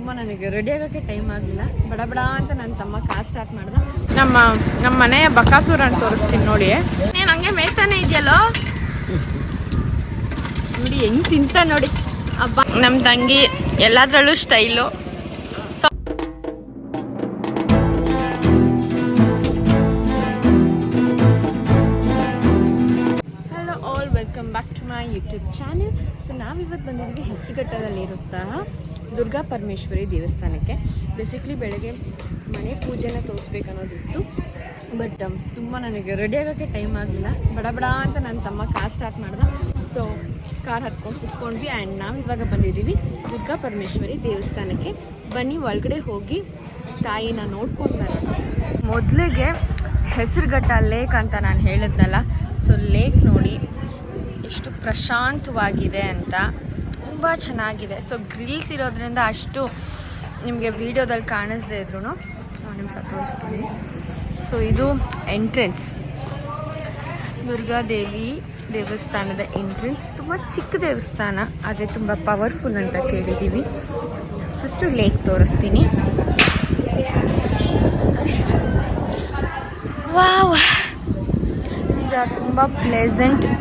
ತುಂಬ ನನಗೆ ರೆಡಿ ಆಗೋಕ್ಕೆ ಟೈಮ್ ಆಗಲಿಲ್ಲ. ಬಡ ಬಡ ಅಂತ ನನ್ನ ತಮ್ಮ ಕಾರ್ ಸ್ಟಾರ್ಟ್ ಮಾಡ್ದೆ. ನಮ್ಮ ಮನೆಯ ಬಕಾಸೂರ ಅಂತ ತೋರಿಸ್ತೀನಿ ನೋಡಿ. ನೀನು ಹಂಗೆ ಮೇಯ್ತಾನೆ ಇದೆಯಲ್ಲೋ ನೋಡಿ, ಹೆಂಗೆ ತಿಂತ ನೋಡಿ ಹಬ್ಬ. ನಮ್ಮ ತಂಗಿ ಎಲ್ಲದರಲ್ಲೂ style. Welcome back to my YouTube channel. So ನಾವಿವತ್ತು ಬಂದಿದ್ವಿ ಹೆಸರುಘಟ್ಟದಲ್ಲಿರುತ್ತಾ ದುರ್ಗಾ ಪರಮೇಶ್ವರಿ ದೇವಸ್ಥಾನಕ್ಕೆ. ಬೇಸಿಕ್ಲಿ ಬೆಳಗ್ಗೆ ಮನೆ ಪೂಜೆನ ತೋರಿಸ್ಬೇಕನ್ನೋದಿತ್ತು, ಬಟ್ ತುಂಬ ನನಗೆ ರೆಡಿ ಆಗೋಕ್ಕೆ ಟೈಮ್ ಆಗಲಿಲ್ಲ. ಬಡ ಬಡ ಅಂತ ನನ್ನ ತಮ್ಮ ಕಾರ್ ಸ್ಟಾರ್ಟ್ ಮಾಡ್ದೆ. ಸೊ ಕಾರ್ ಹತ್ಕೊಂಡು ಕುತ್ಕೊಂಡ್ವಿ ಆ್ಯಂಡ್ ನಾವಿವಾಗ ಬಂದಿದ್ದೀವಿ ದುರ್ಗಾ ಪರಮೇಶ್ವರಿ ದೇವಸ್ಥಾನಕ್ಕೆ. ಬನ್ನಿ ಒಳಗಡೆ ಹೋಗಿ ತಾಯಿನ ನೋಡ್ಕೊಂಡು ಬರೋಣ. ಮೊದಲಿಗೆ ಹೆಸರುಘಟ್ಟ ಲೇಕ್ ಅಂತ ನಾನು ಹೇಳಿದ್ನಲ್ಲ, ಸೊ ಲೇಕ್ ನೋಡಿ ಎಷ್ಟು ಪ್ರಶಾಂತವಾಗಿದೆ ಅಂತ, ತುಂಬ ಚೆನ್ನಾಗಿದೆ. ಸೊ ಗ್ರಿಲ್ಸ್ ಇರೋದ್ರಿಂದ ಅಷ್ಟು ನಿಮಗೆ ವೀಡಿಯೋದಲ್ಲಿ ಕಾಣಿಸ್ದೇ ಇದ್ರು ನಿಮ್ಗೆ ತೋರಿಸ್ತೀನಿ. ಸೊ ಇದು ಎಂಟ್ರೆನ್ಸ್, ದುರ್ಗಾದೇವಿ ದೇವಸ್ಥಾನದ ಎಂಟ್ರೆನ್ಸ್. ತುಂಬ ಚಿಕ್ಕ ದೇವಸ್ಥಾನ ಆದರೆ ತುಂಬ ಪವರ್ಫುಲ್ ಅಂತ ಕೇಳಿದ್ದೀವಿ. ಸೊ ಫಸ್ಟು ಲೇಕ್ ತೋರಿಸ್ತೀನಿ. ವಾವ್, ನಿಜ ತುಂಬ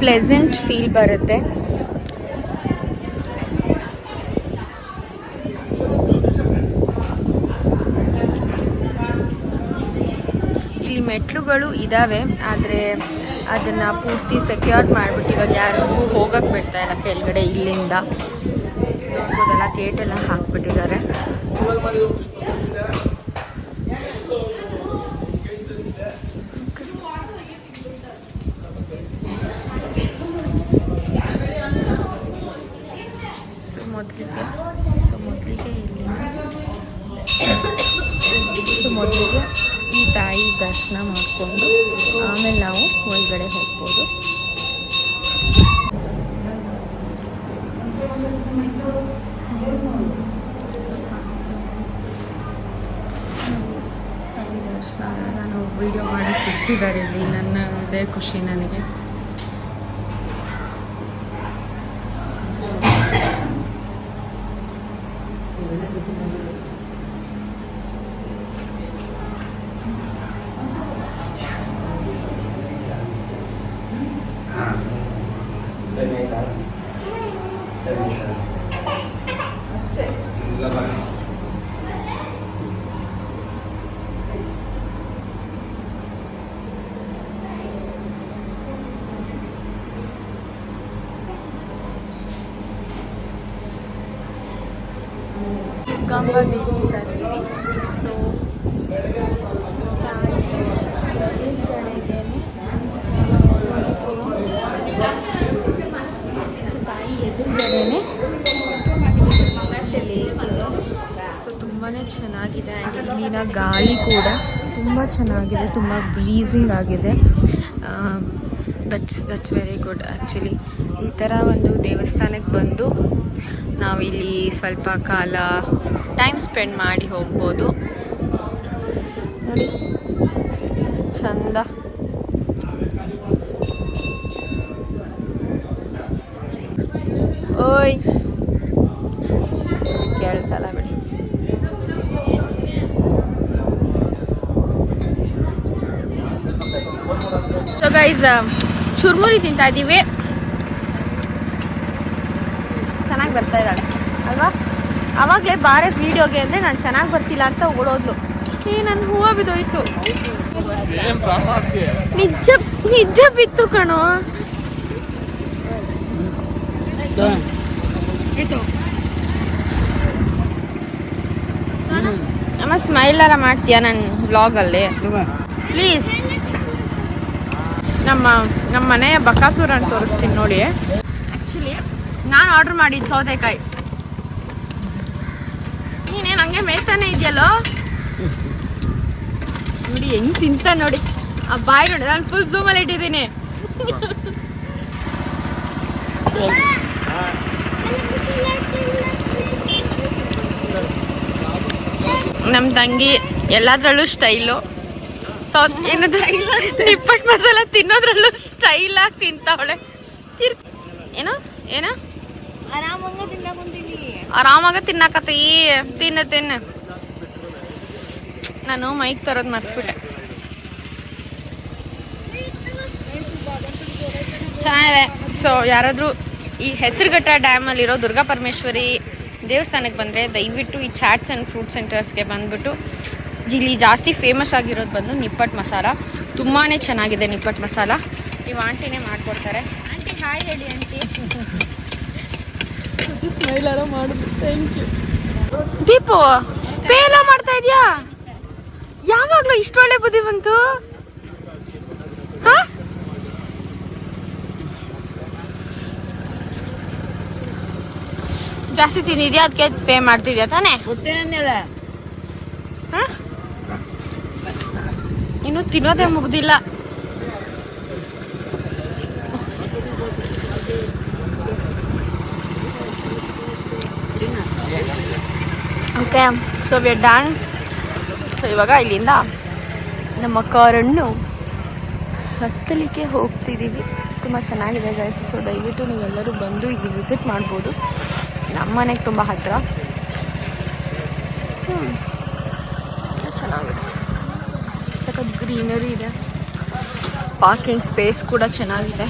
ಪ್ಲೆಸೆಂಟ್ ಫೀಲ್ ಬರುತ್ತೆ. ಇಲ್ಲಿ ಮೆಟ್ಲುಗಳು ಇದ್ದಾವೆ, ಆದರೆ ಅದನ್ನು ಪೂರ್ತಿ ಸೆಕ್ಯೂರ್ ಮಾಡಿಬಿಟ್ಟು ಇವಾಗ ಯಾರಿಗೂ ಹೋಗಕ್ಕೆ ಬಿಡ್ತಾ ಇಲ್ಲ ಕೆಳಗಡೆ. ಇಲ್ಲಿಂದ ನೋಡ್ಬೋದಲ್ಲ, ಗೇಟೆಲ್ಲ ಹಾಕ್ಬಿಟ್ಟಿದ್ದಾರೆ. ಮೊದಲಿಗೆ ಈ ತಾಯಿ ದರ್ಶನ ಮಾಡಿಕೊಂಡು ಆಮೇಲೆ ನಾವು ಒಳಗಡೆ ಹೋಗ್ಬೋದು. ತಾಯಿ ದರ್ಶನ ನಾನು ವಿಡಿಯೋ ಮಾಡಿ ಕೊಡ್ತಿದ್ದಾರೆ ಇಲ್ಲಿ, ನನ್ನದೇ ಖುಷಿ ನನಗೆ. ಗಂಗಾ ದೇವಿ ಸನ್ನಿಧಿ. ಸೊ ತಾಯಿ ಎದುರುಗಡೆನೆ ಸೊ ತುಂಬಾ ಚೆನ್ನಾಗಿದೆ. ಆ್ಯಂಡ್ ಇಲ್ಲಿನ ಗಾಳಿ ಕೂಡ ತುಂಬ ಚೆನ್ನಾಗಿದೆ, ತುಂಬ ಬ್ರೀಸಿಂಗ್ ಆಗಿದೆ. That's very good. ಆ್ಯಕ್ಚುಲಿ ಈ ಥರ ಒಂದು ದೇವಸ್ಥಾನಕ್ಕೆ ಬಂದು ನಾವಿಲ್ಲಿ ಸ್ವಲ್ಪ ಕಾಲ ಟೈಮ್ ಸ್ಪೆಂಡ್ ಮಾಡಿ ಹೋಗ್ಬೋದು. ನೋಡಿ ಚಂದ. ಓಯ್ ಕೇಳಿಸಲ್ಲ ಬಿಡಿ. ಸೊ ಗೈಸ್, ಚುರ್ಮುರಿ ತಿಂತಾ ಇದ್ದೀವಿ. ಚೆನ್ನಾಗಿ ಬರ್ತಾ ಇದ್ದಾಳೆ ಅಲ್ವಾ? ಆವಾಗಲೇ ಬಾರೆ ವೀಡಿಯೋಗೆ ಅಂದರೆ ನಾನು ಚೆನ್ನಾಗಿ ಬರ್ತಿಲ್ಲ ಅಂತ ಓಡೋದ್ಲು. ನನ್ನ ಹೂವು ಬಿದ್ದೋಯ್ತು. ನಿಜ ಬಿತ್ತು ಕಣೋ. ಅಮ್ಮ ಸ್ಮೈಲಾರ ಮಾಡ್ತೀಯಾ ನನ್ನ ವ್ಲಾಗಲ್ಲಿ ಪ್ಲೀಸ್? ನಮ್ಮ ಮನೆಯ ಬಕಾಸೂರ ಅಂತ ತೋರಿಸ್ತೀನಿ ನೋಡಿ. ಆ್ಯಕ್ಚುಲಿ ನಾನು ಆರ್ಡ್ರ್ ಮಾಡಿದ್ದು ಸೌತೆಕಾಯಿ. ನೀನೇನು ಹಂಗೆ ಮೇಯ್ತಾನೆ ಇದೆಯಲ್ಲೋ ನೋಡಿ, ಹೆಂಗೆ ತಿಂತ ನೋಡಿ ಆ ಬಾಯ್ ನೋಡಿ. ನಾನು ಫುಲ್ ಝೂಮಲ್ಲಿ ಇಟ್ಟಿದ್ದೀನಿ. ನಮ್ಮ ತಂಗಿ ಎಲ್ಲದರಲ್ಲೂ ಸ್ಟೈಲು. ಏನದು ನಿಪ್ಪಟ್ಟು ಮಸಾಲ ತಿನ್ನೋದ್ರಲ್ಲೂ ಸ್ಟೈಲಾಗಿ ತಿಂತಾವಳೆ. ಏನೋ ಏನೋ ಆರಾಮಾಗ ತಿನ್ನಕತ್ತಿ. ತಿನ್ನು. ನಾನು ಮೈಕ್ ತರೋದು ಮರ್ತ್ಬಿಟ್ಟೆ. ಚೆನ್ನಾಗಿದೆ. ಸೊ ಯಾರಾದರೂ ಈ ಹೆಸರುಘಟ್ಟ ಡ್ಯಾಮಲ್ಲಿರೋ ದುರ್ಗಾ ಪರಮೇಶ್ವರಿ ದೇವಸ್ಥಾನಕ್ಕೆ ಬಂದರೆ ದಯವಿಟ್ಟು ಈ ಚಾಟ್ಸ್ ಆ್ಯಂಡ್ ಫ್ರೂಟ್ ಸೆಂಟರ್ಸ್ಗೆ ಬಂದುಬಿಟ್ಟು ಇಲ್ಲಿ ಜಾಸ್ತಿ ಫೇಮಸ್ ಆಗಿರೋದು ಬಂದು ನಿಪ್ಪಟ್ಟು ಮಸಾಲ. ತುಂಬಾ ಚೆನ್ನಾಗಿದೆ ನಿಪ್ಪಟ್ಟು ಮಸಾಲ. ನೀವು ಆಂಟಿನೇ ಮಾಡಿಕೊಡ್ತಾರೆ. ಆಂಟಿ ಹಾಯ್ ಹೇಳಿ ಆಂಟಿ. ಸ್ಮೈಲಾರ ಮಾಡೋದು. Thank you. ದೀಪು ಪೇ ಎಲ್ಲ ಮಾಡ್ತಾ ಇದೆಯಾ? ಯಾವಾಗಲೂ ಇಷ್ಟು ಒಳ್ಳೆ ಬುದ್ಧಿ ಬಂತು? ಹಾಂ, ಜಾಸ್ತಿ ತಿಂದಿದ್ಯಾ ಅದಕ್ಕೆ ಪೇ ಮಾಡ್ತಿದ್ಯಾ ತಾನೇ? ಹಾಂ, ಇನ್ನು ತಿನ್ನೋದೇ ಮುಗ್ದಿಲ್ಲ. Okay, so we are done. So ಇವಾಗ ಇಲ್ಲಿಂದ ನಮ್ಮ ಕಾರನ್ನು ಹತ್ತಲಿಕ್ಕೆ ಹೋಗ್ತಿದ್ದೀವಿ. ತುಂಬ ಚೆನ್ನಾಗಿದೆ ಗೈಸ್. ಸೊ ದಯವಿಟ್ಟು ನೀವೆಲ್ಲರೂ ಬಂದು ಇಲ್ಲಿ ವಿಸಿಟ್ ಮಾಡ್ಬೋದು. ನಮ್ಮ ಮನೆಗೆ ತುಂಬ ಹತ್ತಿರ. ಚೆನ್ನಾಗಿದೆ. ಸಖತ್ ಗ್ರೀನರಿ ಇದೆ. ಪಾರ್ಕಿಂಗ್ ಸ್ಪೇಸ್ ಕೂಡ ಚೆನ್ನಾಗಿದೆ.